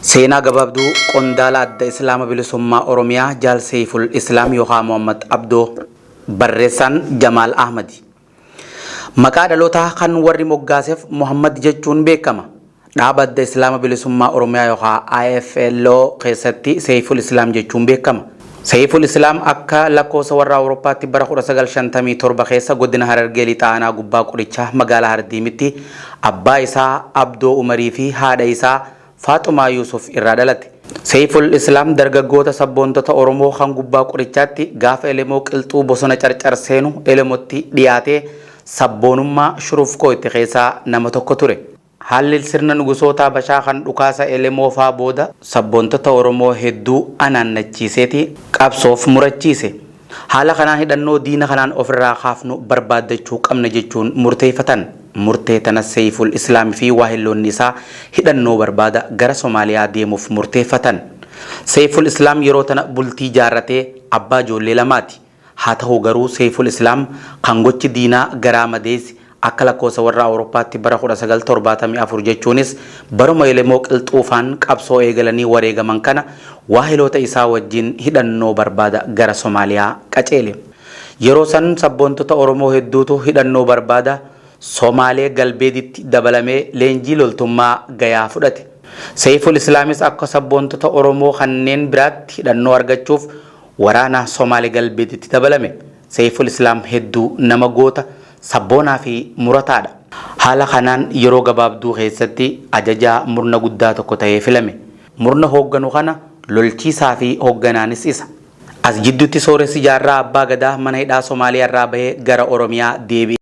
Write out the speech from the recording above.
Seenaa gabaabduu qondaala adda Islaama bilisummaa Oromiyaa Jaal Seeyful Islaam yookaan Muhammad Abdoo barreessaan Jamaal Ahmadi. Maqaa dhalootaa kan warri moggaaseef Muhammad jechuun beekama. Dhaaba adda Islaama bilisummaa Oromiyaa yookaan IFLO keessatti Seeyful Islaam jechuun beekama. Seeyful Islaam akka lakkoofsa warra Awurooppaatti bara 1957 keessa godina Harargee lixaanaa gubbaa qorichaa magaalaa Hardiimitti abbaa isaa Abdoo Umarii fi haadha isaa Faatumaa Yusuf irraa dhalate. Seeyful Islaam dargaggoota sabboontota Oromoo kan gubbaa qorichaatti gaafa elemoo qilxuu bosona carcar seenu elemotti dhiyaatee sabboonummaa shuruufkoo itti keessaa nama tokko ture. Haalli sirna nugusoota Bashaa kan dhukaasa elemoo faa booda sabboontota Oromoo hedduu anaannachiiseeti qabsoof murachiise. Haala kanaan hidhannoo diina kanaan ofirraa kaafnu barbaadachuu qabna jechuun murteeffatan. Murtee tana Seeyful Islaam fi waahilloonni isaa hidhannoo barbaada gara Somaaliyaa deemuuf murteeffatan. Seeyful Islaam yeroo tana bultii jaarratee abbaa ijoollee lamaati. Haa ta'u garuu Seeyful Islaam kan gochi diinaa garaa madeessi akka lakkoofsa warra Awurooppaatti bara 1974 jechuunis baruma elemoo qilxuufaan qabsoo eegalanii wareegaman kana waahiloota isaa wajjin hidhannoo barbaada gara Somaaliyaa qaceele. Yeroo san sabboontota Oromoo hedduutu hidhannoo barbaada Somaalee galbeeditti dabalamee leenjii loltummaa gayaa fudhate. Seeyful Islaamis akka sabboontota Oromoo kanneen biraatti hidhannoo argachuuf waraana Somaalee galbeeditti dabalame. Seeyful Islaam hedduu nama goota sabboonaa fi murataadha. Haala kanaan yeroo gabaabduu keessatti ajajaa murna guddaa tokko ta'ee filame. Murna hoogganu kana lolchiisaa fi hoogganaanis isa. As jidduutti sooressi jaarraa abbaa gadaa mana hidhaa Somaaliyaa irraa bahee gara Oromiyaa deebi'e.